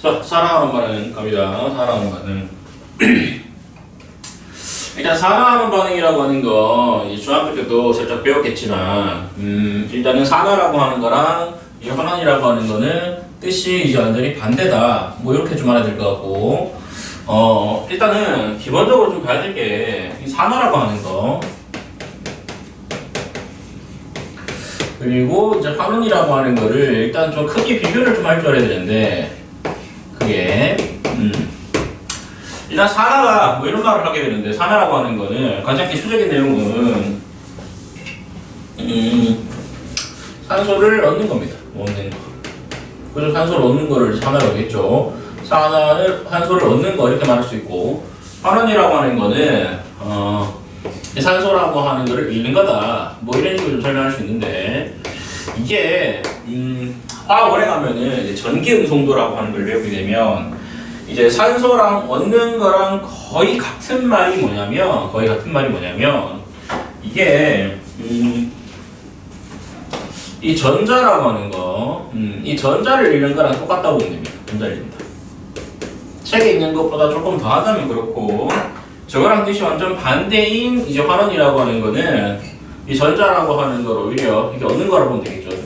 자, 산화하는 반응 갑니다. 산화하는 반응. 일단 산화하는 반응이라고 하는 거 이제 중학교 때도 살짝 배웠겠지만, 일단은 산화라고 하는 거랑 이 환원이라고 하는 거는 뜻이 이제 완전히 반대다. 뭐 이렇게 좀 알아야 될 것 같고, 일단은 기본적으로 좀 봐야 될 게 이 산화라고 하는 거. 그리고 이제 환원이라고 하는 거를 일단 좀 크게 비교를 좀 할 줄 알아야 되는데, 그게 일단 산화가 뭐 이런 말을 하게 되는데, 산화라고 하는 거는 가장 기초적인 내용은 산소를 얻는 겁니다. 얻는 거. 그래서 산소를 얻는 거를 산화라고 했죠. 산소를 얻는 거 이렇게 말할 수 있고, 환원이라고 하는 거는 산소라고 하는 거를 잃는 거다. 뭐 이런 식으로 좀 설명할 수 있는데, 이게 화학원에 가면은 이제 전기응송도라고 하는 걸 배우게 되면 이제 산소랑 얻는 거랑 거의 같은 말이 뭐냐면 이게 이 전자라고 하는 거, 이 전자를 잃는 거랑 똑같다고 보면 됩니다. 전자를 잃는다. 책에 있는 것보다 조금 더 하자면 그렇고, 저거랑 뜻이 완전 반대인 이제 환원이라고 하는 거는 이 전자라고 하는 걸 오히려 이렇게 얻는 거라고 보면 되겠죠.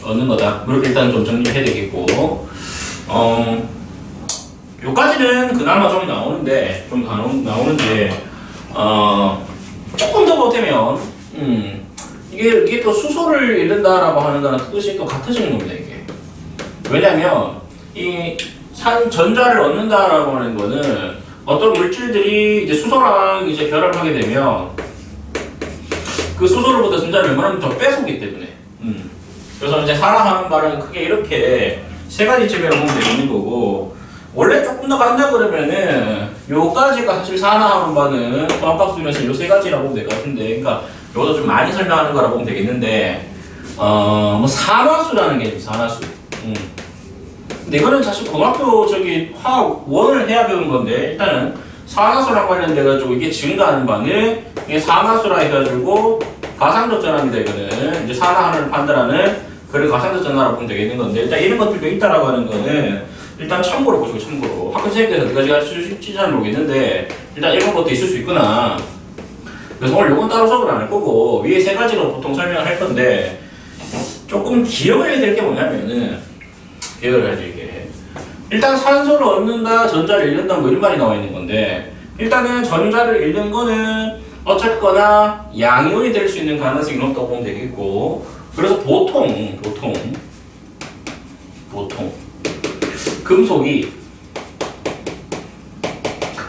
얻는 거다. 그렇게 일단 좀 정리해야 되겠고, 요까지는 그나마 좀 나오는데, 조금 더 보태면, 이게 또 수소를 잃는다라고 하는 거랑 뜻이 또 같아지는 겁니다, 이게. 왜냐면, 전자를 얻는다라고 하는 거는 어떤 물질들이 이제 수소랑 이제 결합을 하게 되면 그 수소로부터 전자를 웬만하면 더 뺏어오기 때문에. 그래서 이제 산화하는 말은 크게 이렇게 세 가지 쯤이라고 보면 되는 거고, 원래 조금 더 간다 그러면은 요까지가 사실 산화하는 바는 화학학술에서 요 세 가지라고 보면 될 것 같은데, 그러니까 요것도 좀 많이 설명하는 거라고 보면 되겠는데, 뭐 산화수라는 게 있어요. 산화수. 근데 이거는 사실 고등학교 화학 원을 해야 배우는 건데, 일단은 산화수랑 관련돼가지고 이게 증가하는 바는 이게 산화수라 해가지고 가상적 전압니다. 이거는 이제 산화를 판단하는 그런 가상적 전압이라고 보면 되겠는 건데, 일단 이런 것들도 있다라고 하는 거는 일단 참고로 보시고, 참고로 학교 선생님께서 어디까지 가르쳐주실지 잘 모르겠는데 일단 이런 것도 있을 수 있구나. 그래서 오늘 요건 따로 수업을 안 할 거고 위에 세 가지로 보통 설명을 할 건데, 조금 기억을 해야 될 게 뭐냐면은, 기억을 해야 될 게 일단 산소를 얻는다, 전자를 잃는다 뭐 이런 말이 나와 있는 건데, 일단은 전자를 잃는 거는 어쨌거나 양이온이 될 수 있는 가능성이 높다고 보면 되겠고, 그래서 보통 금속이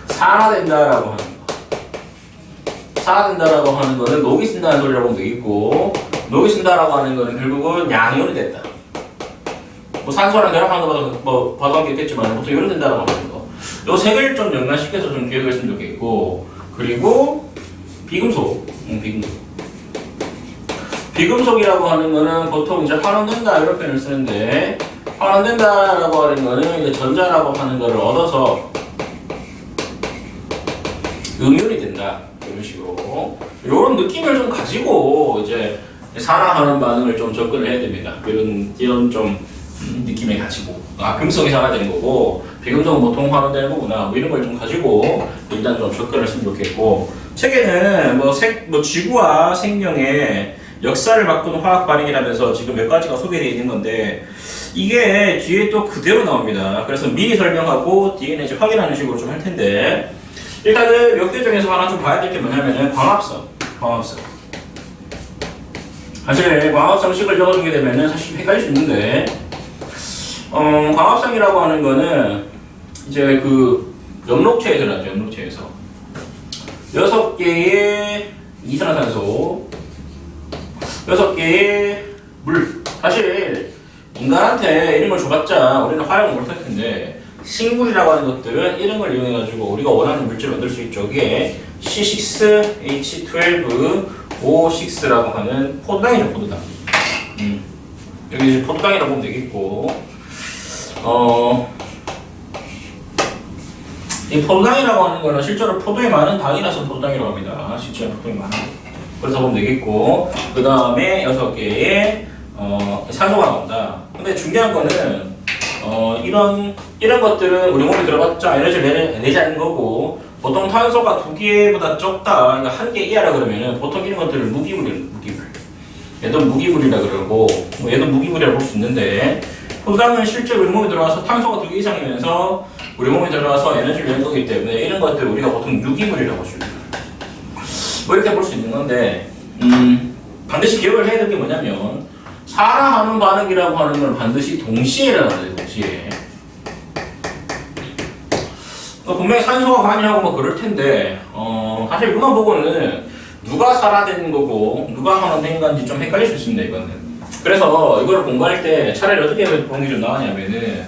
산화된다라고 하는 거, 산화된다라고 하는 거는 녹이 쓴다는 소리라고 보면 되겠고, 녹이 쓴다라고 하는 거는 결국은 양이온이 됐다. 뭐 산소랑 결합하는 것보다 뭐 과도한 게 있겠지만 보통 이런 된다라고 하는 거, 요 세 개를 좀 연관시켜서 좀 기억을 했으면 좋겠고, 그리고 비금속이라고 하는 거는 보통 이제 환원된다 이런 표현을 쓰는데, 환원된다라고 하는 거는 이제 전자라고 하는 거를 얻어서 음이온이 된다, 이런 식으로 이런 느낌을 좀 가지고 이제 산화하는 반응을 좀 접근을 해야 됩니다. 이런 좀 느낌을 가지고, 금속이 산화되는 거고 비금속은 보통 환원되는 거구나, 뭐 이런 걸 좀 가지고 일단 좀 접근을 했으면 좋겠고, 책에는 뭐 지구와 생명의 역사를 바꾸는 화학 반응이라면서 지금 몇 가지가 소개되어 있는 건데, 이게 뒤에 또 그대로 나옵니다. 그래서 미리 설명하고 뒤에는 이제 확인하는 식으로 좀 할 텐데, 일단은 몇 개 중에서 하나 좀 봐야 될 게 뭐냐면은 광합성. 사실 광합성식을 적어주게 되면은 사실 헷갈릴 수 있는데, 광합성이라고 하는 거는 이제 그 염록체에서 나죠. 염록체에서 6개의 이산화탄소, 6개의 물. 사실 인간한테 이름을 줘봤자 우리는 활용을 못할 텐데, 식물이라고 하는 것들은 이름을 이용해가지고 우리가 원하는 물질을 만들 수 있죠. 이게 C6H12O6라고 하는 포도당이죠, 포도당. 여기 이제 포도당이라고 보면 되겠고, 이 포도당이라고 하는 거는 실제로 포도에 많은 당이라서 포도당이라고 합니다. 실제로 포도에 많은. 그래서 보면 되겠고, 그 다음에 6개의 산소가 나온다. 근데 중요한 거는 이런 이런 것들은 우리 몸에 들어봤자 에너지를 내지 않는 거고, 보통 탄소가 2개보다 적다, 그러니까 1개 이하라 그러면은 보통 이런 것들을 무기물이에요, 무기물. 얘도 무기물이라 그러고, 뭐 얘도 무기물이라고 볼 수 있는데, 포도당은 실제 우리 몸에 들어와서 탄소가 2개 이상이면서 우리 몸에 들어와서 에너지를 내는 거기 때문에 이런 것들을 우리가 보통 유기물이라고 볼 수 있어요. 뭐 이렇게 볼 수 있는 건데, 반드시 기억을 해야 될 게 뭐냐면, 산화하는 반응이라고 하는 걸 반드시 동시에 일어나요, 동시에. 분명히 산소가 관여하고 뭐 그럴 텐데, 사실 이것만 보고는 누가 산화되는 거고, 누가 환원된 건지 좀 헷갈릴 수 있습니다, 이거는. 그래서 이걸 공부할 때 차라리 어떻게 보는 게 좀 나으냐면은,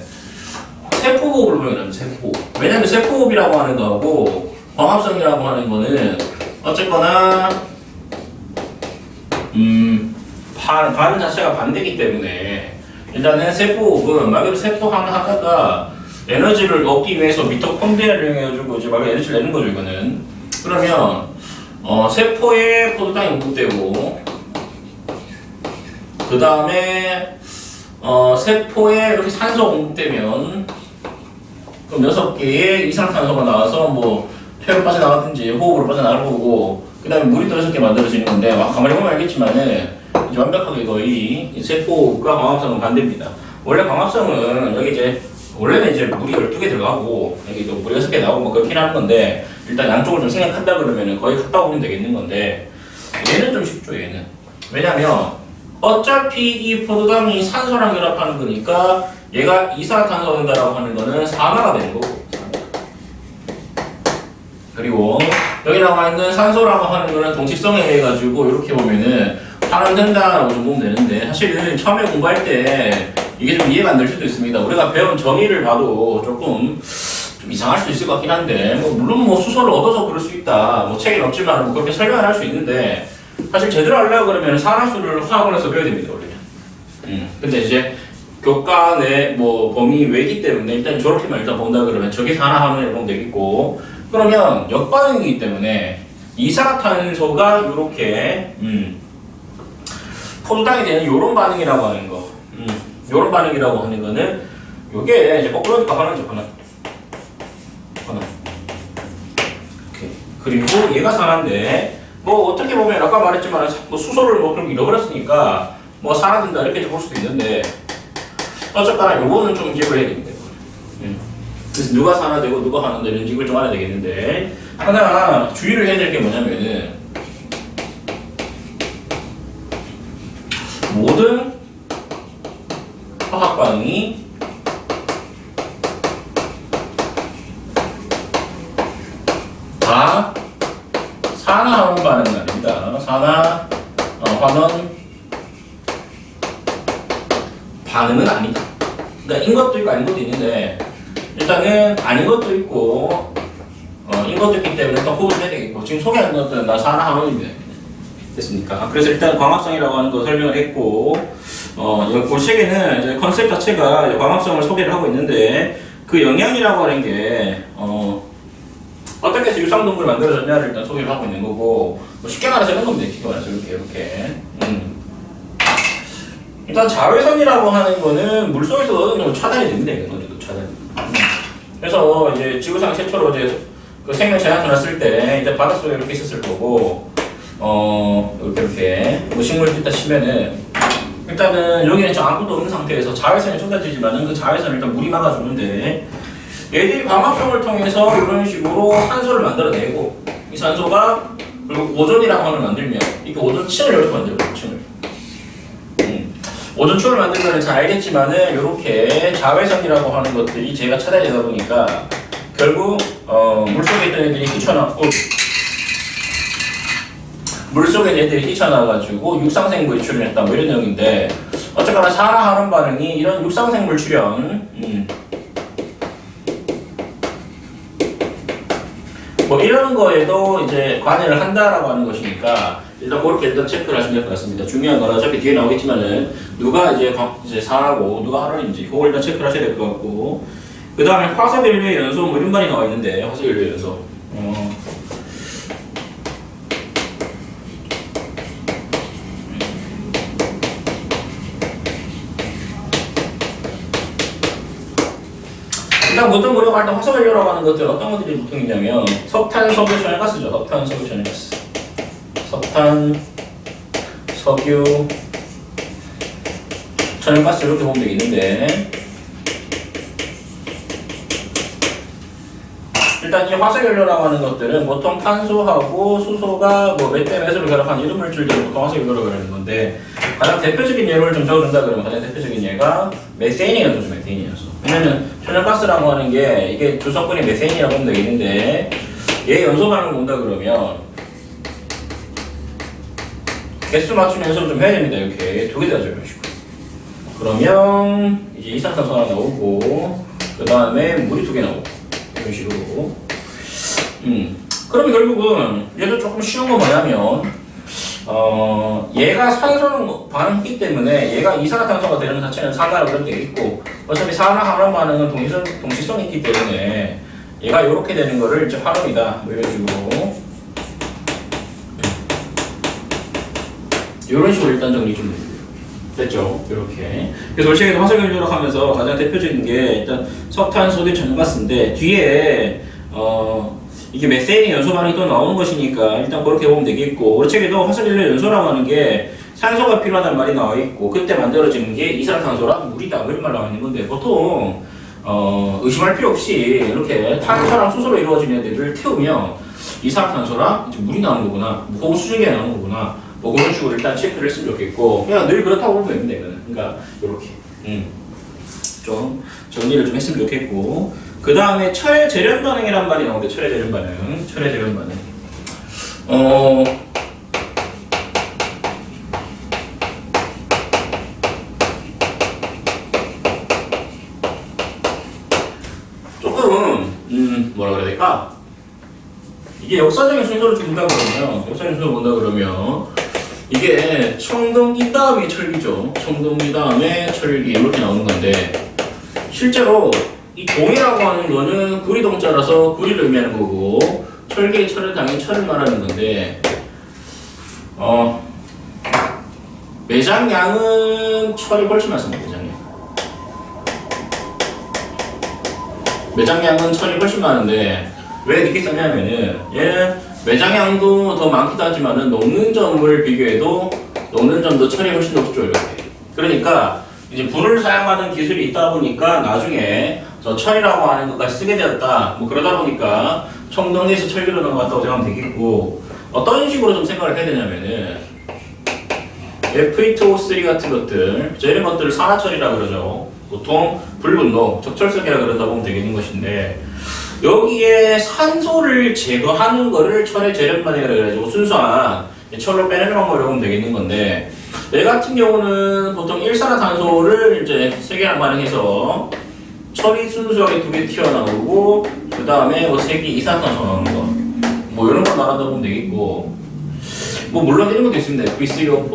세포호흡을 보면 세포호흡. 왜냐면 세포호흡이라고 하는 거하고, 광합성이라고 하는 거는, 어쨌거나, 반응 자체가 반대이기 때문에, 일단은 세포호흡은 말 그대로 세포 하나하나가 에너지를 얻기 위해서 미토콘드리아를 이용해가지고 이제 막 에너지를 내는 거죠, 이거는. 그러면, 세포에 포도당이 공급되고, 그 다음에, 세포에 이렇게 산소 공급되면, 그럼 6개의 이산탄소가 나와서 뭐, 폐로 빠져나가든지 호흡으로 빠져나갈 거고, 그 다음에 물이 또 6개 만들어지는 건데, 가만히 보면 알겠지만은, 이제 완벽하게 거의 세포과 광합성은 반대입니다. 원래 광합성은 여기 이제 원래는 이제 물이 12개 들어가고 여기 또 물이 6개 나오고 뭐 그렇긴 하는 건데 일단 양쪽을 좀 생각한다 그러면은 거의 같다고 보면 되겠는 건데 얘는 좀 쉽죠 얘는. 왜냐면 어차피 이 포도당이 산소랑 결합하는 거니까 얘가 이산화탄소가 된다라고 하는 거는 산화가 되는 거고. 그리고 여기 나와 있는 산소라고 하는 거는 동식성에 의해 가지고 이렇게 보면은 환원된다라고 좀 보면 되는데 사실은 처음에 공부할 때 이게 좀 이해가 안 될 수도 있습니다. 우리가 배운 정의를 봐도 조금 좀 이상할 수 있을 것 같긴 한데 뭐 물론 뭐 수소를 얻어서 그럴 수 있다 뭐 책은 없지만 뭐 그렇게 설명을 할 수 있는데 사실 제대로 하려고 그러면 산화수를 화학원에서 배워야 됩니다 원래는. 근데 이제 교과 내 뭐 범위 외기 때문에 일단 저렇게만 일단 본다 그러면 저게 산화하면 보면 되겠고 그러면 역반응이기 때문에 이산화탄소가 이렇게 포도당이 되는 요런 반응이라고 하는 거. 요런 반응이라고 하는 거는 요게 이제 거꾸로니까 하나죠, 하나. 오케이. 그리고 얘가 산화인데 뭐 어떻게 보면 아까 말했지만 뭐 수소를 뭐 그런 거 잃어버렸으니까 뭐 산화된다 이렇게 볼 수도 있는데 어쨌거나 요거는 좀 기억을 해야 됩니다. 그래서 누가 산화되고 누가 환원되는지 이걸 좀 알아야 되겠는데 하나 주의를 해야 될 게 뭐냐면은 모든 화학 반응이 다 산화하는 반응은 아닙니다. 산화 환원 반응은 아니다. 그러니까 인 것도 있고 아닌 것도 있는데 일단은 아닌 것도 있고 인 것도 있기 때문에 또 호흡을 해야 되겠고 지금 소개한 것들은 다 산화 환원입니다. 됐습니까? 그래서 일단 광합성이라고 하는 거 설명을 했고 그 책에는 이제 컨셉 자체가 이제 광합성을 소개를 하고 있는데 그 영향이라고 하는 게 어떻게 해서 유상동물을 만들어졌냐를 일단 소개를 하고 있는 거고 뭐 쉽게 말해서 이런 겁니다. 쉽게 말해서 이렇게 일단 자외선이라고 하는 거는 물속에서 어느 정도 차단이 됩니다. 어느 정도 차단. 그래서 이제 지구상 최초로 이제 그 생명체 나타났을 때 이제 바닷속에 이렇게 있었을 거고 이렇게 뭐 식물을 일단 치면은 일단은 여기는 지금 아무것도 없는 상태에서 자외선이 쏟아지지만은 그 자외선을 일단 물이 막아주는데 얘들이 광합성을 통해서 이런 식으로 산소를 만들어내고 이 산소가 그리고 오존이라고 하는 걸 만들면 이게 오존층을 이렇게 만들어요. 층을. 오존층을 만들면 잘 알겠지만은 이렇게 자외선이라고 하는 것들이 제가 차단되다 보니까 결국 물속에 있던 애들이 휘쳐나고 물속에 애들이 휘쳐나와가지고 육상생물이 출현했다 뭐 이런 내용인데 어쨌거나 산화하는 반응이 이런 육상생물 출현 뭐 이런 거에도 이제 관여를 한다라고 하는 것이니까 일단 그렇게 일단 체크를 하시면 될 것 같습니다. 중요한 건 어차피 뒤에 나오겠지만은 누가 이제 산하고 누가 환원인지 그걸 일단 체크를 하셔야 될 것 같고 그 다음에 화석연료의 연소 뭐 이런 말이 나와 있는데 화석연료의 연소 일단 보통 우리가 할 때 화석연료라고 하는 것들은 어떤 것들이 보통 있냐면 석탄, 석유, 천연가스죠. 석탄, 석유, 천연가스. 석탄, 석유, 천연가스 이렇게 보면 되겠는데 일단 이 화석연료라고 하는 것들은 보통 탄소하고 수소가 몇 대 몇으로 결합한 이런 물질들을 보통 화석연료라고 하는 건데 가장 대표적인 예를 좀 적어준다 그러면 가장 대표적인 예가 메세인이어서 메세인이어서 왜냐면 천연가스라고 하는 게 이게 주성분이 메세인이라고 하면 되겠는데 얘 연소 반응을 본다 그러면 개수 맞춤 연소를 좀 해야 됩니다. 이렇게 두 개 다 적용해 주고 그러면 이제 이산탄소 하나 나오고 그 다음에 물이 두 개 나오고 이런 식으로 그러면 결국은 얘도 조금 쉬운 거 뭐냐면 얘가 산소는 반응했기 때문에 얘가 이산화탄소가 되는 자체는 산화라고 그러면 되겠고 어차피 산화 환원 반응은 동시성이 있기 때문에 얘가 이렇게 되는 거를 이제 환원이다 뭐 이런 식으로 이런 식으로 일단 정리 좀 됐죠? 이렇게. 그래서 월체계도 화석연료라고 하면서 가장 대표적인 게 일단 석탄, 소디, 천연가스인데 뒤에 이게 메세인의 연소 반응이 또 나오는 것이니까 일단 그렇게 보면 되겠고 월체계도 화석연료 연소라고 하는 게 산소가 필요하다는 말이 나와 있고 그때 만들어지는 게 이산화탄소랑 물이다 이런 말 나와 있는 건데 보통 의심할 필요 없이 이렇게 탄소랑 수소로 이루어진 애들을 태우면 이산화탄소랑 이제 물이 나오는 거구나, 호수 수증기가 나오는 거구나. 뭐 그런 식으로 일단 체크를 했으면 좋겠고 그냥 늘 그렇다고 보면 됩니다. 이거는 그러니까 이렇게 좀 정리를 좀 했으면 좋겠고 그 다음에 철 재련 반응이란 말이 나오는데 철의 재련 반응, 철의 재련 반응. 조금 뭐라 그래야 될까? 이게 역사적인 순서를 준다 그러면 역사적인 순서를 본다 그러면 이게 청동기 다음에 철기죠. 청동기 다음에 철기 이렇게 나오는 건데 실제로 이 동이라고 하는 거는 구리 동자라서 구리를 의미하는 거고 철기의 철은 당연히 철을 말하는 건데 매장량은 철이 훨씬 많습니다. 매장량은 철이 훨씬 많은데 왜 이렇게 썼냐면은 얘는 매장량도 더 많기도 하지만은 녹는 점을 비교해도 녹는 점도 철이 훨씬 높죠. 이렇게. 그러니까 이제 불을 사용하는 기술이 있다 보니까 나중에 저 철이라고 하는 것까지 쓰게 되었다. 뭐 그러다 보니까 청동기에서 철기로 넘어갔다고 생각하면 되겠고 어떤 식으로 좀 생각을 해야 되냐면은 F2O3 같은 것들 이런 것들을 산화철이라고 그러죠. 보통 불분노, 적철석이라고 그러다 보면 되겠는 것인데 여기에 산소를 제거하는 거를 철의 재련 반응이라고 해가지고 순수한 철로 빼내는 방법이라고 하면 되겠는 건데 얘 같은 경우는 보통 일산화탄소를 이제 세 개랑 반응해서 철이 순수하게 두 개 튀어나오고 그 다음에 뭐 세 개 이산화탄소 나오는 거 뭐 이런 거 나간다 보면 되겠고 뭐 물론 이런 것도 있습니다. V3O4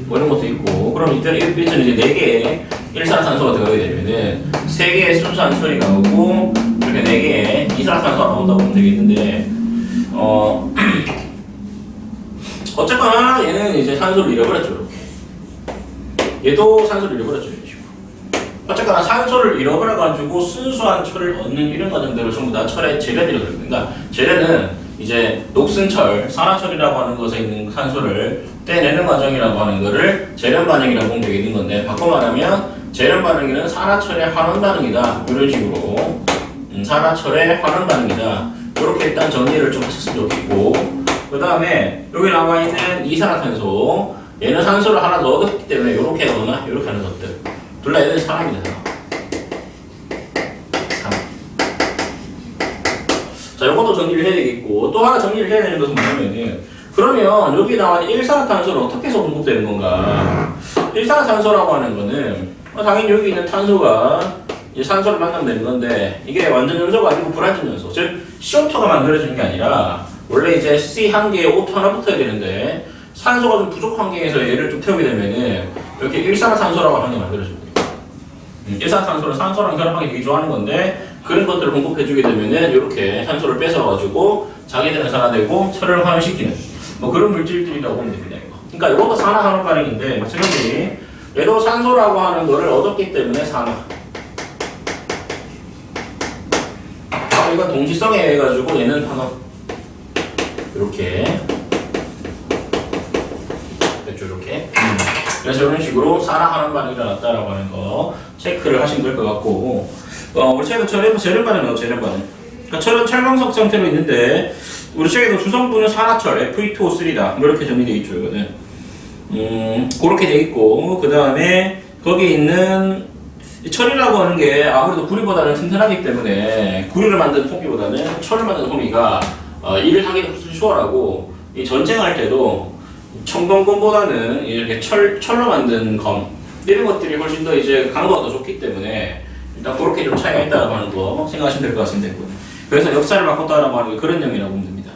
뭐 이런 것도 있고 그럼 이때는 이제 네 개의 일산화탄소가 들어가게 되면은 세 개의 순수한 철이 나오고 이렇게 네 개의 이산화탄소가 나온다고 보면 되겠는데 어쨌거나 얘는 이제 산소를 잃어버렸죠. 이렇게 얘도 산소를 잃어버렸죠. 이런 식으로. 어쨌거나 산소를 잃어버려가지고 순수한 철을 얻는 이런 과정들을 전부 다 철의 재련이라고 합니다. 그러니까 재련은 이제 녹슨철, 산화철이라고 하는 것에 있는 산소를 떼내는 과정이라고 하는 거를 재련 반응이라고 보면 되겠는 건데 바꿔 말하면 재련 반응에는 산화철의 환원 반응이다. 이런 식으로 산화철의 환원 반응이다. 이렇게 일단 정리를 좀 하셨으면 좋겠고 그 다음에 여기 나와 있는 이산화탄소 얘는 산소를 하나 더 얻었기 때문에 이렇게 하거나 이렇게 하는 것들 둘 다 얘는 산화입니다. 자, 이것도 정리를 해야 되겠고 또 하나 정리를 해야 되는 것은 뭐냐면은 그러면 여기 나와 있는 일산화탄소를 어떻게 해서 공급되는 건가? 일산화탄소라고 하는 거는 당연히 여기 있는 탄소가 이제 산소를 만나면 되는 건데 이게 완전 연소가 아니고 불완전 연소 즉 CO2가 만들어지는 게 아니라 원래 이제 C 한 개에 O2 하나 붙어야 되는데 산소가 좀 부족한 환경에서 얘를 좀 태우게 되면은 이렇게 일산화탄소라고 하는 게 만들어집니다. 일산화탄소는 산소랑 결합하기 되게 좋아하는 건데 그런 것들을 공급해주게 되면은 이렇게 산소를 뺏어가지고 자기들은 산화되고 철을 환원시키는 뭐 그런 물질들이라고 보면 됩니다. 그러니까 이것도 산화 환원 반응인데 마찬가지 얘도 산소라고 하는 거를 얻었기 때문에 산화 이건 동시성에 의해 가지고 얘는 환원. 이렇게 됐죠, 이렇게. 그래서 이런 식으로 산화하는 반응이 일어났다라고 하는 거 체크를 하시면 될 것 같고, 우리 책에도 절연 반응 나오죠, 절연 반응. 그러니까 철광석 상태로 있는데 우리 책에도 주성분은 산화철 Fe2O3다 뭐 이렇게 정리되어 있죠, 이거는. 그렇게 돼 있고, 그 다음에 거기에 있는 철이라고 하는 게 아무래도 구리보다는 튼튼하기 때문에 구리를 만든 폼기보다는 철을 만든 폼기가 일을 하기도 훨씬 수월하고, 이 전쟁할 때도 청동검보다는 이렇게 철로 만든 검 이런 것들이 훨씬 더 이제 강도가 더 좋기 때문에 일단 그렇게 좀 차이가 있다고 하는 거 생각하시면 될 것 같습니다. 그래서 역사를 바꿨다라고 하는 게 그런 내용이라고 보면 됩니다.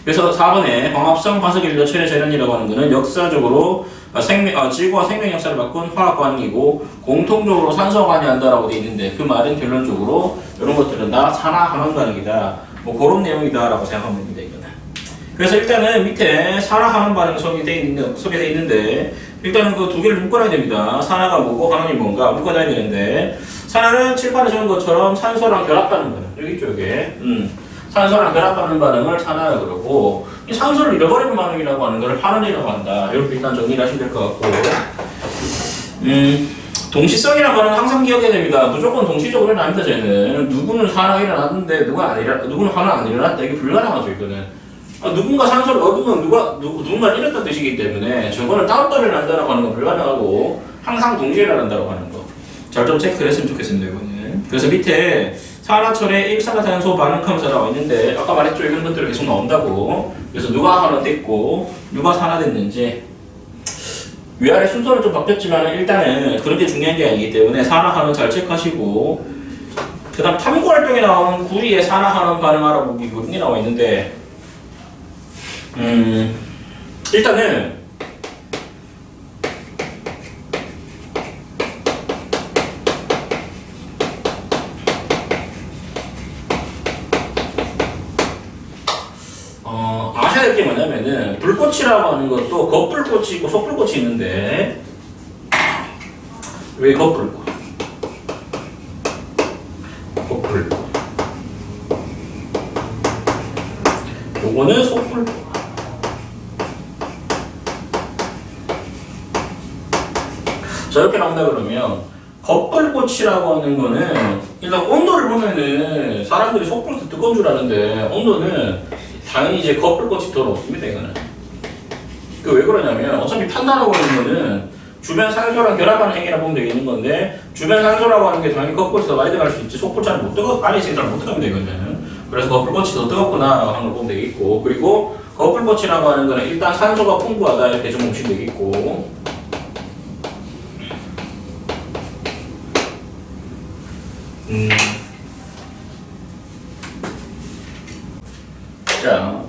그래서 4번에 광합성 화석연료 철의 절연이라고 하는 것은 역사적으로 지구와 생명 역사를 바꾼 화학 반응이고 공통적으로 산소가 관여한다라고 되어 있는데, 그 말은 결론적으로 이런 것들은 다 산화환원 반응이다, 뭐 그런 내용이다라고 생각하면 됩니다. 이거는. 그래서 일단은 밑에 산화환원 반응 소개되어 있는데, 일단은 그 두 개를 묶어놔야 됩니다. 산화가 뭐고 환원이 뭔가 묶어놔야 되는데, 산화는 칠판에 적은 것처럼 산소랑 결합하는 반응, 여기 있죠, 이게. 산소랑 결합하는 반응을 산화라 그러고, 이 산소를 잃어버리는 반응이라고 하는 것을 환원이라고 한다. 이렇게 일단 정리를 하시면 될 것 같고, 동시성이라는 거는 항상 기억해야 됩니다. 무조건 동시적으로는 아닙니다. 쟤는 누구는 산화가 일어났는데 누구는 환원 안 일어났다. 이게 불가능하죠, 이거는. 누군가 산소를 얻으면 누군가 잃었다는 뜻이기 때문에 저거는 따로따로 일어난다고 하는 건 불가능하고, 항상 동시에 일어난다고 하는 거 잘 좀 체크를 했으면 좋겠습니다, 이거는. 그래서 밑에 산화철에 일산화탄소 반응하면서 나와 있는데, 아까 말했죠, 이런 것들이 계속 나온다고. 그래서 누가 환원됐고 누가 산화됐는지 위아래 순서는 좀 바뀌었지만 일단은 그런 게 중요한 게 아니기 때문에 산화환원 잘 체크하시고, 그 다음 탐구활동에 나온 구리의 산화환원 반응 알아보기 그런 게 나와 있는데, 일단은 아셔야 될 게 뭐냐면은, 불꽃이라고 하는 것도 겉불꽃이 있고 속불꽃이 있는데, 왜 겉불꽃? 겉불꽃. 요거는 속불꽃. 자, 이렇게 나온다 그러면 겉불꽃이라고 하는 거는 일단 온도를 보면은 사람들이 속불이 더 뜨거운 줄 아는데, 온도는 당연히 이제 겉불꽃이 더 높습니다, 이거는. 왜 그러냐면, 어차피 탄다라고 하는 거는 주변 산소랑 결합하는 행위라고 보면 되겠는 건데, 주변 산소라고 하는 게 당연히 겉불꽃이 더 많이 들어갈 수 있지, 속불 잘 못 안에 있으니까 못 들어갑니다, 이거는. 그래서 겉불꽃이 더 뜨겁구나 하는 걸 보면 되겠고, 그리고 겉불꽃이라고 하는 거는 일단 산소가 풍부하다 이렇게 좀 보시면 되겠고, 자,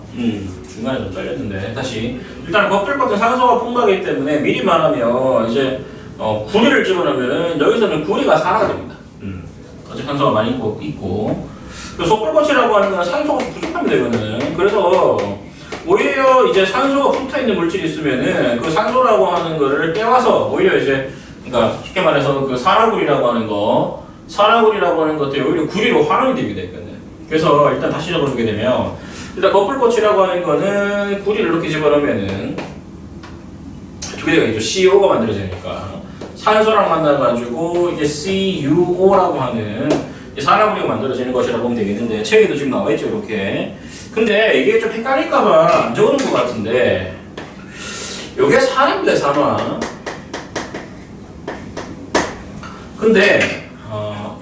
중간에 좀 잘렸는데 다시. 일단 겉불꽃은 산소가 풍부하기 때문에 미리 말하면 이제 구리를 집어넣으면은 여기서는 구리가 산화가 됩니다. 어차피 산소가 많이 있고. 속불꽃이라고 하는 건 산소가 부족합니다, 이거는. 그래서 오히려 이제 산소가 붙어 있는 물질이 있으면은 그 산소라고 하는 거를 떼와서 오히려 이제, 그러니까 쉽게 말해서 그 산화구리라고 하는 것들이 오히려 구리로 환원이 됩니다, 이거는. 그래서 일단 다시 적어주게 되면, 일단 겉불꽃이라고 하는 거는 구리를 이렇게 집어넣으면은 두 개가 있죠. CO가 만들어지니까 산소랑 만나가지고 이제 CuO라고 하는 산화구리가 만들어지는 것이라고 보면 되겠는데, 책에도 지금 나와 있죠, 이렇게. 근데 이게 좀 헷갈릴까봐 안 적어놓은 것 같은데, 요게 산화입니다, 산화. 근데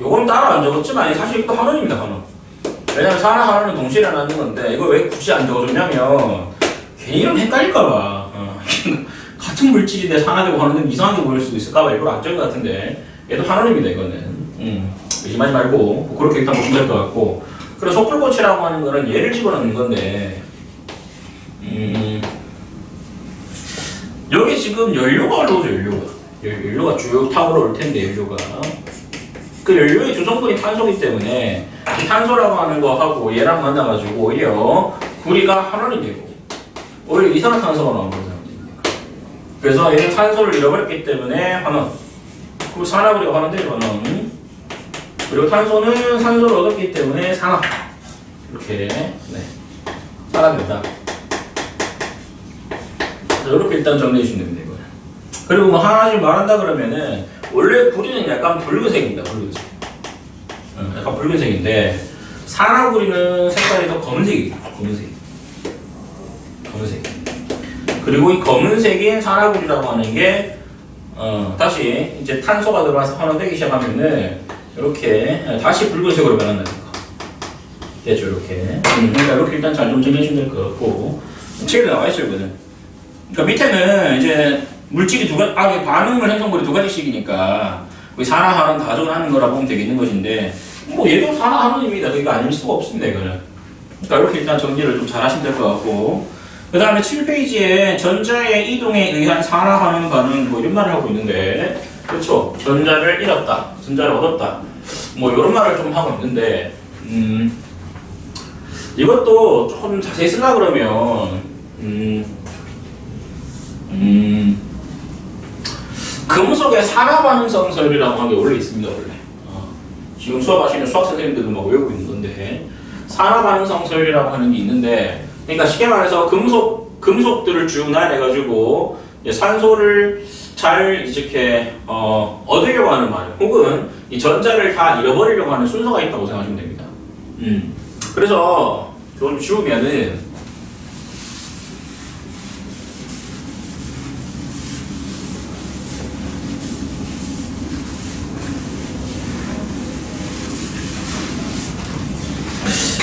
요건 따로 안 적었지만 사실 이것도 환원입니다, 환원. 왜냐면 산화환원은 동시에 일어나는 건데, 이거 왜 굳이 안 적어줬냐면 괜히 이름 헷갈릴까봐. 같은 물질인데 산화되고 환원되면 이상하게 보일 수도 있을까봐 일부러 안 적은 것 같은데, 얘도 환원입니다, 이거는. 의심하지 말고 그렇게 일단 보시면 될 것 같고, 그리고 속불꽃이라고 하는 거는 얘를 집어넣는 건데, 여기 지금 연료가 올라오죠, 연료가 쭉 타고 올 텐데, 연료가. 그 연료의 주성분이 탄소이기 때문에 이 탄소라고 하는 거하고 얘랑 만나가지고 오히려 구리가 환원이 되고, 오히려 이산화탄소가 나오는 거잖아요. 그래서 얘는 탄소를 잃어버렸기 때문에 환원. 그리고 산화구리가 환원되죠, 환원. 그리고 탄소는 산소를 얻었기 때문에 산화. 이렇게 산화된다. 이렇게 일단 정리해 주시면 됩니다. 이거는. 그리고 뭐 하나씩 말한다 그러면은 원래 구리는 약간 붉은색입니다. 붉은색. 약간 붉은색인데 산화구리는 색깔이 더 검은색이에요. 검은색. 그리고 이 검은색인 산화구리라고 하는 게 다시 이제 탄소가 들어와서 환원되기 시작하면은 이렇게 다시 붉은색으로 변한다는 거. 됐죠, 이렇게. 그러니까 이렇게 일단 잘 좀 정리해주면 될 것 같고 책에 나와 있어요, 이거는. 그러니까 밑에는 이제 물질이 반응물 행성물이 두 가지씩이니까 산화환원 다정을 하는 거라 보면 되겠는 것인데 뭐 얘도 산화환원입니다. 그게 아닐 수가 없습니다, 이거는. 그러니까 이렇게 일단 정리를 좀 잘 하시면 될 것 같고 그 다음에 7페이지에 전자의 이동에 의한 산화환원 반응 뭐 이런 말을 하고 있는데 그렇죠. 전자를 잃었다, 전자를 얻었다 뭐 이런 말을 좀 하고 있는데 이것도 조금 자세히 쓰려고 그러면 금속의 산화반응성 서열이라고 하는 게 원래 있습니다. 원래 지금 수업하시는 수학 선생님들도 막 외우고 있는 건데 산화반응성 서열이라고 하는 게 있는데 그러니까 쉽게 말해서 금속들을 쭉 나열해가지고 산소를 잘 이렇게 얻으려고 하는 말 혹은 이 전자를 다 잃어버리려고 하는 순서가 있다고 생각하시면 됩니다. 그래서 좀 지우면은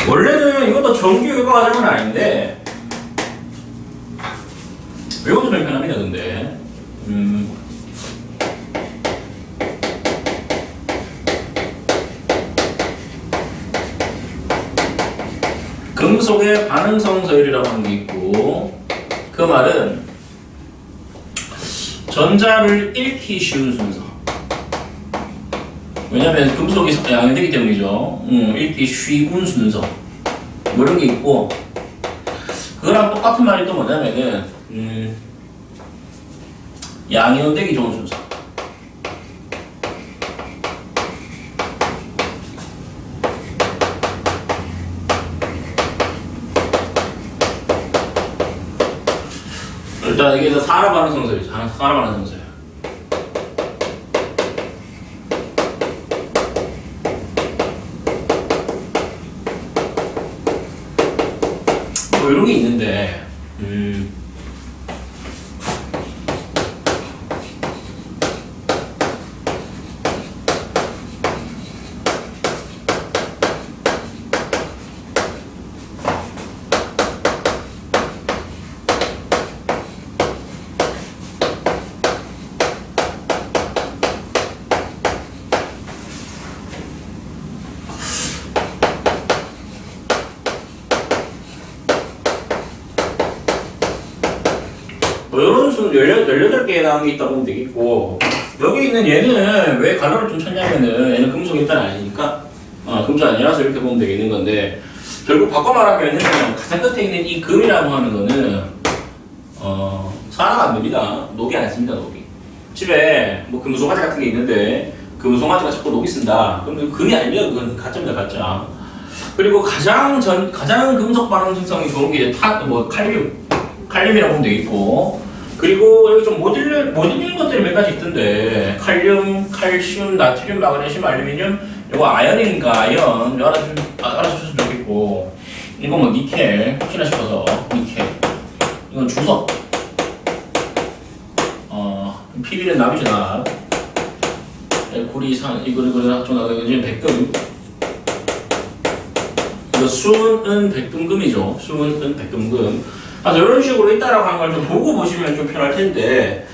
원래는 이것도 정규 교과 과정은 아닌데 외워도 좀 편합니다. 근데 금속의 반응성 서열이라고 하는 게 있고 그 말은 전자를 잃기 쉬운 순서. 왜냐면 금속이 양해되기 때문이죠. 읽기 쉬운 순서 뭐 이런 게 있고 그거랑 똑같은 말이 또 뭐냐면은 양이온되기 좋은 순서. 일단 이게 산화반응성서이죠. 산화반응성서. 뭐 이런 게 있는데 뭐 이런 순 18개에 해당한 게 있다고 보면 되겠고 여기 있는 얘는 왜 가로를 좀 쳤냐면은 얘는 금속이 일단 아니니까 금속 아니라서 이렇게 보면 되겠는 건데 결국 바꿔 말하면은 가장 끝에 있는 이 금이라고 하는 거는 산화가 안 됩니다. 녹이 안 씁니다. 녹이 집에 뭐 금속화재 같은 게 있는데 금속화재가 자꾸 녹이 쓴다 그럼 금이 아닙니다. 그건 가짜입니다. 가짜. 그리고 가장 금속 반응성이 좋은 게 칼륨이라고 보면 되겠고 그리고 여기 좀 못 읽는 것들이 몇 가지 있던데 칼륨, 칼슘, 나트륨, 마그네슘, 알루미늄 이거 아연인가 아연 알아주셨으면 좋겠고 이거 뭐 니켈 혹시나 싶어서 니켈 이건 주석 PB는 납이죠 납 구리산 이거 좀 백금 이거 수은 백금금이죠 수은 백금금 이런 식으로 있다라고 하는 걸 좀 보고 보시면 좀 편할 텐데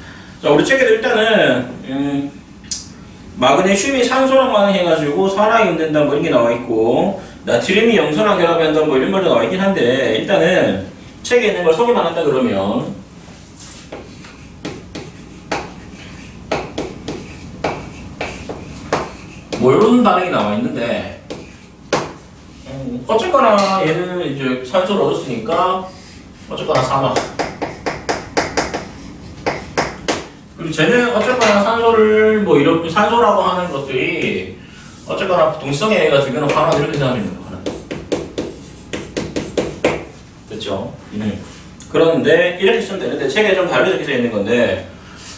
자 우리 책에도 일단은 마그네슘이 산소랑 반응해가지고 산화이 온된다 뭐 이런 게 나와 있고 나트륨이 염소랑 결합한다 뭐 이런 말도 나와 있긴 한데 일단은 책에 있는 걸 소개만 한다 그러면 뭐 이런 반응이 나와 있는데 어쨌거나 얘는 이제 산소를 얻었으니까 어쨌거나 산화. 그리고 쟤는 어쨌거나 산소를 뭐 이런 산소라고 하는 것들이 어쨌거나 동시성에 의해 가지고는 환원 이렇게 생각하면 됩니다. 있죠. 그런데 이렇게 쓰면 되는데 책에 좀 다르게 적혀져 있는 건데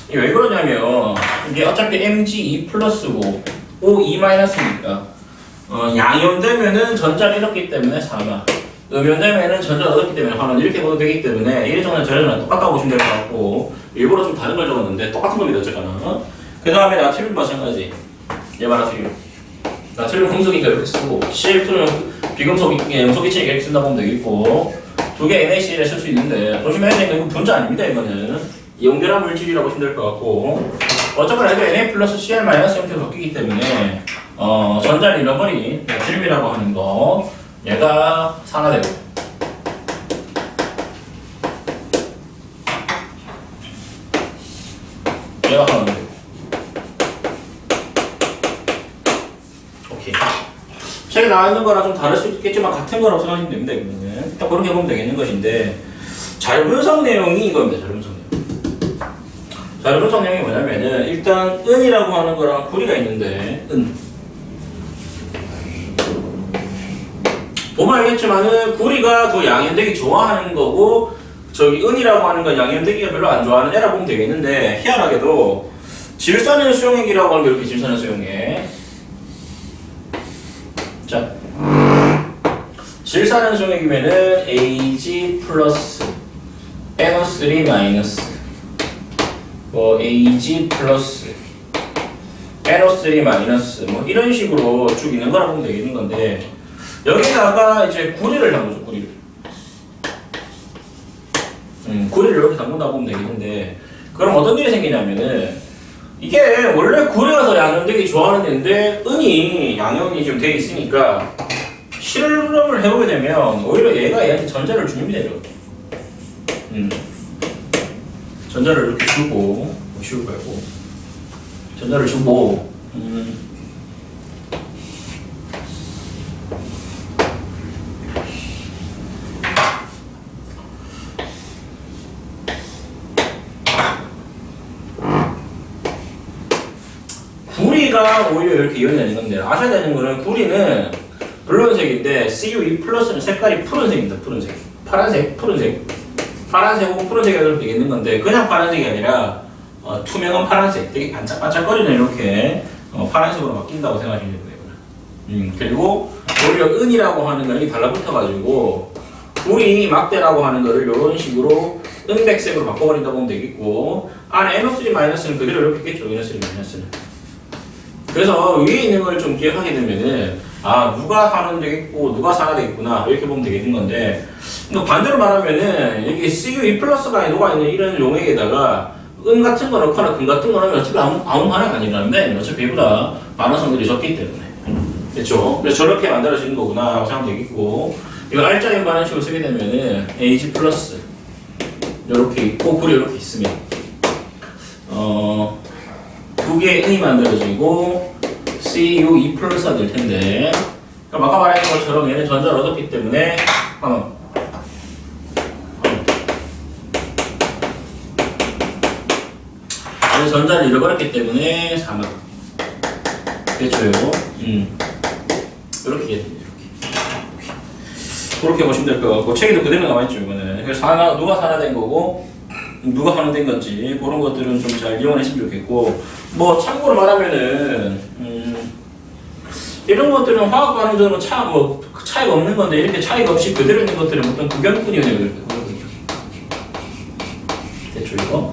이게 왜 그러냐면 이게 어차피 mg2 플러스고 o2 마이너스니까 양이온되면은 전자를 잃었기 때문에 4마, 음이온되면은 전자를 얻었기 때문에 화는 이렇게 보도 되기 때문에 이래저래 저래저래 똑같다고 보시면 될 것 같고 일부러 좀 다른 걸 적었는데 똑같은 겁니다 어쨌거나. 그 다음에 나트륨 마찬가지. 얘만 나트륨. 나트륨 금속이니까 이렇게 쓰고 CL2는 비금속이 염소기체 이렇게 쓴다 보면 되겠고 두 개 NaCl에 쓸 수 있는데 조심해야 되는 건 이건 분자 아닙니다. 이거는 연결한 물질이라고 보시면 될 것 같고 어차피 해도 Na 플러스 Cl 마이너스 형태로 바뀌기 때문에 전자를 잃어버린 나트륨이라고 하는 거 얘가 산화되고 얘가 산화되고 오케이. 책에 나와 있는 거랑 좀 다를 수 있겠지만 같은 거라고 생각하시면 됩니다. 이거는 딱 그렇게 보면 되겠는 것인데 자료 분석 내용이 이겁니다. 자료 분석 내용. 자료 분석 내용이 뭐냐면은 일단 은이라고 하는 거랑 구리가 있는데 보면 알겠지만은 구리가 더 양현되기 좋아하는 거고 저기 은이라고 하는 건 양현되기가 별로 안 좋아하는 애라고 보면 되겠는데 희한하게도 질산은 수용액이라고 하는 게 이렇게 질산은 수용액. 자, 질산은 수용액이면은 Ag 플러스 NO3 마이너스 뭐 Ag 플러스 NO3 마이너스 뭐 이런 식으로 쭉 있는 거라고 보면 되겠는 건데 여기다가 이제 구리를 담그죠. 구리를 이렇게 담근다고 보면 되겠는데 그럼 어떤 일이 생기냐면은 이게 원래 구리가 더 양현되기 좋아하는 애인데 은이 양현이 좀 돼 있으니까 실험을 해보게 되면 오히려 얘가 얘한테 전자를 주면 되죠. 전자를 이렇게 주고 쉬울 거고 전자를 주고 구리가 오히려 이렇게 이온이 되는 건데 아셔야 되는 거는 구리는 블루색인데 Cu2 플러스는 색깔이 푸른색입니다. 푸른색. 파란색, 푸른색. 파란색하고 푸른색이 되겠는 건데 그냥 파란색이 아니라 투명한 파란색, 되게 반짝반짝거리는 이렇게 파란색으로 바뀐다고 생각하시면 됩니다. 그리고 오히려 은이라고 하는 건 이렇게 달라붙어가지고 구리 막대라고 하는 거를 이런 식으로 은백색으로 바꿔버린다고 보면 되겠고 안에 NO3 마이너스는 그대로 이렇게 있겠죠. NO3 마이너스는. 그래서 위에 있는 걸 좀 기억하게 되면은 아 누가 하는 되겠고 누가 산화 되겠구나 이렇게 보면 되겠는 건데 또 반대로 말하면은 여기 Cu2 플러스가 녹아있는 이런 용액에다가 은 같은 거 넣거나 금 같은 거 넣으면 어차피 아무 반응 아니라는데 어차피 얘보다 반응성들이 적기 때문에 그렇죠? 그래서 저렇게 만들어지는 거구나 라고 생각하면 되겠고 이거 R자인 반응식으로 쓰게 되면은 Ag 플러스 이렇게 있고 구리 이렇게 있으면 두 개의 은이 만들어지고 Cu2 플러스가 될 텐데 그럼 아까 말했던 것처럼 얘는 전자를 얻었기 때문에 얘는 전자를 잃어버렸기 때문에 사망 그렇죠. 이렇게 그렇게 보시면 될 것 같고 책에도 그대로 나와있죠 이거는. 그래서 누가 산화된 거고 누가 산화된 건지 그런 것들은 좀 잘 이용했으면 좋겠고 뭐 참고로 말하면은 이런 것들은 화학 반응들은 차이가 없는 건데 이렇게 차이가 없이 그대로 있는 것들은 어떤 극연뿐이어야 되거든요. 됐죠 이거?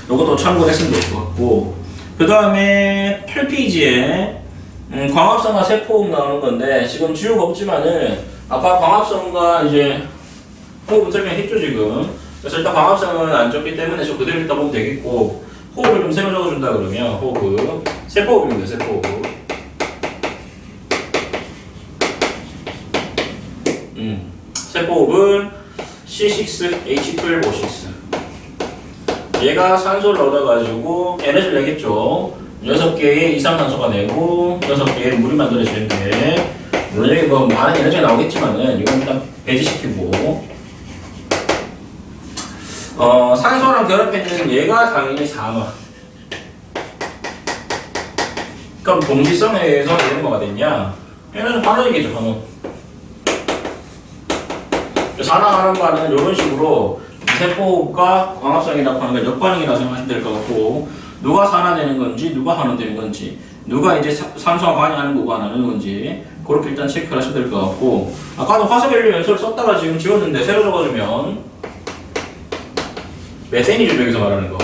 요것도 참고했으면 될 것 같고 그 다음에 8페이지에 광합성과 세포호흡 나오는 건데 지금 지우가 없지만은 아까 광합성과 이제 호흡은 설명했죠 지금. 그래서 일단 광합성은 안 적기 때문에 저 그대로 읽다 보면 되겠고 호흡을 좀 새로 적어준다 그러면 호흡 세포호흡입니다. 세포호흡. 세포호흡은 C6H12O6 얘가 산소를 얻어가지고 에너지를 내겠죠. 6개의 이산화탄소가 내고 6개의 물이 만들어지는데 물론 여기 뭐 많은 에너지가 나오겠지만은 이건 일단 배제시키고 산소랑 결합해주는 얘가 당연히 산화. 그럼 동시성에 의해서 얘는 뭐가 됐냐? 얘는 반응이겠죠, 반응. 산화하는 반응은 이런 식으로 세포가 광합성이라고 하는 걸 역반응이라고 생각하시면 될 것 같고, 누가 산화되는 건지 누가 환원되는 건지, 누가 이제 산소와 관여하는 거고 안 하는 건지 그렇게 일단 체크를 하시면 될 것 같고, 아까도 화석연료 연소를 썼다가 지금 지웠는데 새로 적어주면 메테인이죠, 여기서 말하는 거.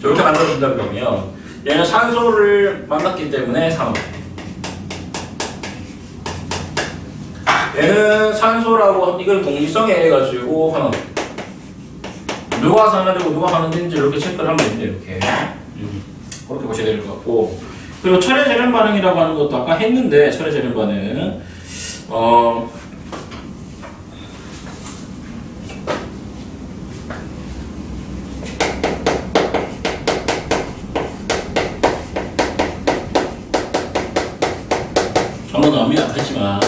이렇게 만들어준다 그러면 얘는 산소를 만났기 때문에 산화. 얘는 산소라고 이걸 동일성에 해가지고 환원. 누가 산화되고 누가 환원되는지 이렇게 체크를 하면 됩니다. 이렇게 그렇게 보셔야 될 것 같고, 그리고 철의 재련 반응이라고 하는 것도 아까 했는데, 철의 재련 반응 한번 더 합니다. 하지만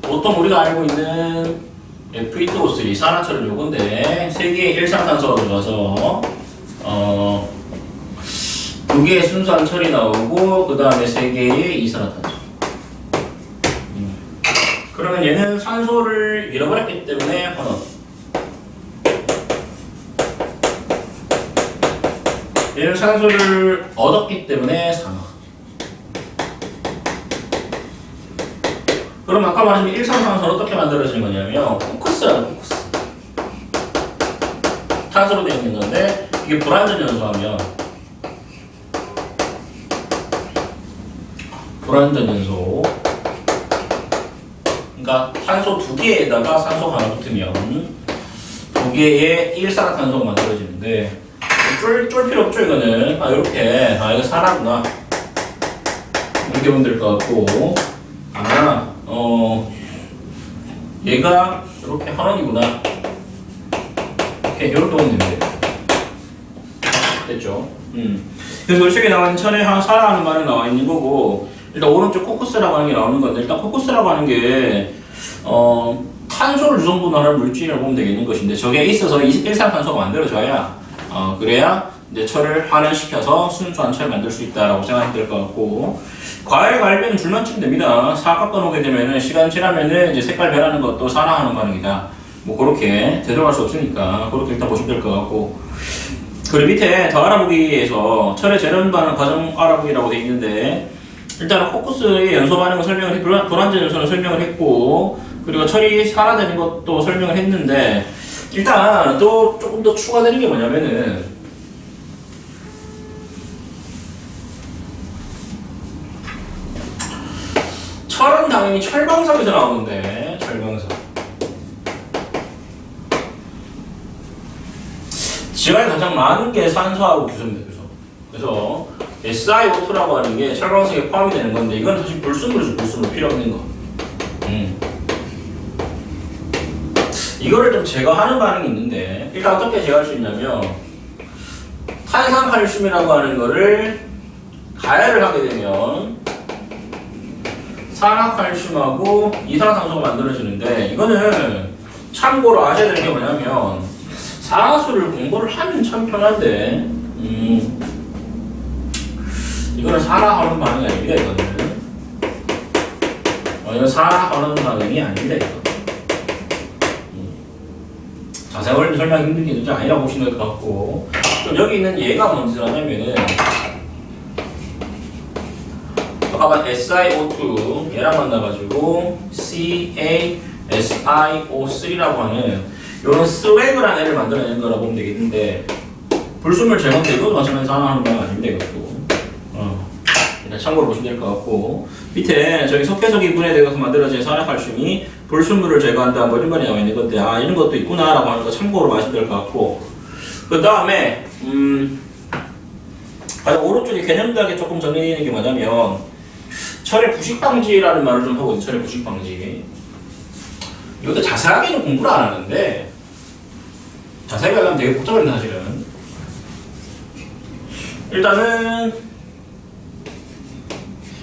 보통 우리가 알고 있는 F2O3 산화철은 요건데 3개의 일산탄소가 들어가서 2개의 순수한 철이 나오고 그 다음에 3개의 이산화탄소. 그러면 얘는 산소를 잃어버렸기 때문에 환원. 얘는 산소를 얻었기 때문에 산화. 그럼 아까 말한 일산탄소는 어떻게 만들어지는 거냐면 코크스라는 코크스. 탄소로 되어 있는 건데 이게 불완전 연소하면 불완전 연소. 그러니까 탄소 2개에다가 산소 하나 붙으면 2개의 일산화탄소가 만들어지는데 쫄 필요 없죠 이거는. 이렇게 이거 산화구나 이렇게 보면 될 것 같고, 얘가 이렇게 환원이구나 이렇게 보면 됩니다. 됐죠? 그래서 이쪽에 나와 있는 철에 산화하는 말이 나와 있는 거고, 일단 오른쪽 코크스라고 하는 게 나오는 건데, 일단 코크스라고 하는 게 탄소를 유성분할하는 물질이라고 보면 되겠는 것인데, 저게 있어서 일산탄소가 만들어져야 그래야 이제 철을 환원시켜서 순수한 철을 만들 수 있다라고 생각이 될 것 같고, 과열 갈변은 줄만 치면 됩니다. 사각과 놓게 되면은 시간 지나면은 이제 색깔 변하는 것도 산화하는 반응이다. 뭐 그렇게 되돌아갈 수 없으니까 그렇게 일단 보시면 될 것 같고, 그리고 밑에 더 알아보기에서 철의 재련 반응 과정 알아보기라고 되어 있는데, 일단은 코크스의 연소 반응을 설명을 해, 불완전 연소는 설명을 했고, 그리고 철이 산화되는 것도 설명을 했는데, 일단 또 조금 더 추가되는 게 뭐냐면은, 철은 당연히 철광석에서 나오는데, 철광석. 지하에 가장 많은 게 산소하고 규소입니다, 규소. 그래서 SiO2라고 하는 게 철광석에 포함이 되는 건데, 이건 사실 불순물이죠, 불순물. 필요 없는 거. 이거를 좀 제거하는 반응이 있는데, 일단 어떻게 제거할 수 있냐면, 탄산칼슘이라고 하는 거를 가열을 하게 되면 산화칼슘하고 이산화탄소가 만들어지는데, 이거는 참고로 아셔야 되는 게 뭐냐면, 산화수를 공부를 하면 참 편한데, 이거는 산화하는 반응이 아닙니다. 이거는 산화하는 반응이 아닙니다. 이거. 자세히 설명이 힘든 게 진짜 아니라고 보시면 될 것 같고, 그럼 여기 있는 얘가 뭔지 하냐면은, 아까 SiO2 얘랑 만나가지고 CaSiO3라고 하는 요런 스웨그라는 애를 만들어내는 거라고 보면 되겠는데, 불순물 제거인데 이것도 마찬가지로 산화하는 건 아닙니다. 이것도 일단 참고로 보시면 될 것 같고, 밑에 저기 석회석 이분에 대해서 만들어진 산화칼슘이 불순물을 제거한다 뭐 이런 말이 나와 있는 건데, 이런 것도 있구나 라고 하는 거 참고로 마시면 될 것 같고, 그 다음에 가장 오른쪽에 개념들하게 조금 정리되는 게 뭐냐면, 철의 부식방지라는 말을 좀 하고 있는 철의 부식방지. 이것도 자세하게는 공부를 안 하는데, 자세하게 하면 되게 복잡합니다 사실은. 일단은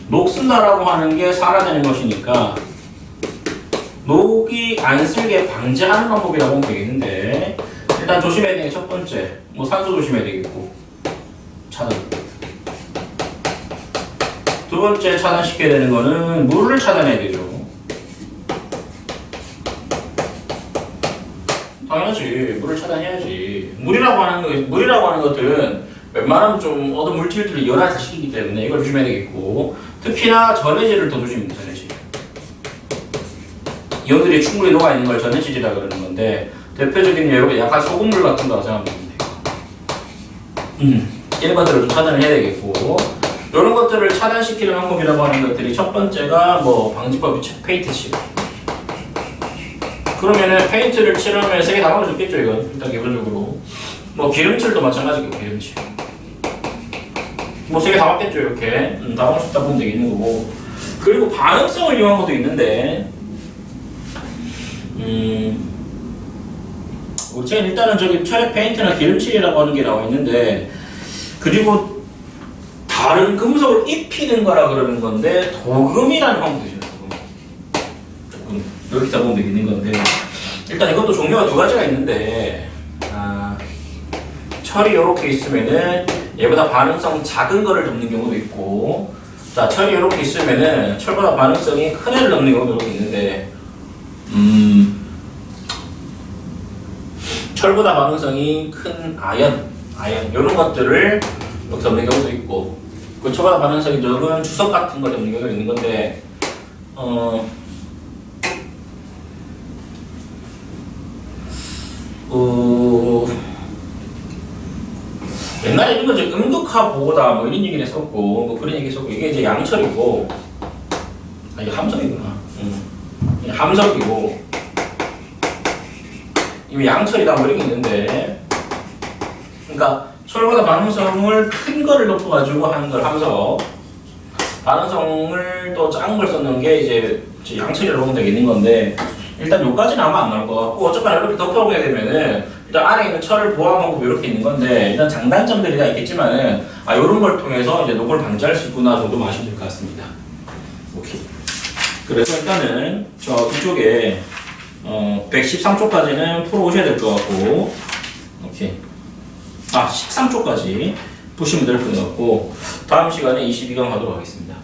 녹슨다라고 하는 게 산화되는 것이니까 녹이 안 쓸게 방지하는 방법이라고 보면 되겠는데, 일단 조심해야 되는 게 첫 번째, 뭐 산소 조심해야 되겠고, 차단. 두 번째 차단시켜야 되는 거는 물을 차단해야 되죠. 당연하지. 물을 차단해야지. 물이라고 하는 것들은 웬만하면 좀 얻은 물질들을 연화시키기 때문에 이걸 조심해야 되겠고, 특히나 전해질을 더 조심해야 돼요. 전해질. 이온들이 충분히 녹아있는 걸 전해질이라 그러는 건데, 대표적인 예로 약간 소금물 같은 거라고 생각하면 돼요. 이런 것들을 좀 차단을 해야 되겠고, 이런 것들을 차단시키는 방법이라고 하는 것들이 첫 번째가 뭐 방지법이 페인트 칠. 그러면은 페인트를 칠하면 세 개 다 막아줬겠죠, 이건. 일단 기본적으로. 뭐 기름칠도 마찬가지고, 기름칠. 뭐 세 개 다 맞겠죠, 이렇게. 다 맞췄다 보면 되겠는 거고. 그리고 반응성을 이용한 것도 있는데, 우리는 일단은 저기 철액 페인트나 기름칠이라고 하는 게 나와 있는데, 그리고 다른 금속을 입히는 거라 그러는 건데, 도금이라는 방법도 있어요. 조금 이렇게 잡으면 되겠는 건데, 일단 이것도 종류가 두 가지가 있는데, 철이 이렇게 있으면은 얘보다 반응성 작은 거를 넣는 경우도 있고, 자, 철이 이렇게 있으면은 철보다 반응성이 큰 애를 넣는 경우도 이렇게 있는데, 철보다 반응성이 큰 아연 이런 것들을 이렇게 넣는 경우도 있고, 그 철보다 반응성이 적은 주석 같은 걸 넣는 경우도 있는 건데, 옛날에 이런 거 이제 음극화 보고다 뭐 이런 얘기를 했었고, 뭐 그런 얘기 했었고, 이게 이제 양철이고, 이게 함석이구나. 이게 함석이고, 이미 양철이다 뭐 이런 게 있는데, 그러니까 철보다 반응성을 큰 거를 높여가지고 하는 걸 함석, 반응성을 또 작은 걸 썼는 게 이제 양철이라고 보면 되겠는 건데, 일단 요까지는 아마 안 나올 것 같고, 어쨌거나 이렇게 덮어보게 되면은 일단 안에 있는 철을 보호하는 방법이 이렇게 있는 건데, 일단 장단점들이 다 있겠지만은 요런 걸 통해서 이제 녹을 방지할 수 있구나 정도 아시면 될 것 같습니다. 오케이. 그래서 일단은 저 이쪽에 113쪽까지는 풀어오셔야 될 것 같고, 오케이. 13쪽까지 보시면 될 것 같고, 다음 시간에 22강 가도록 하겠습니다.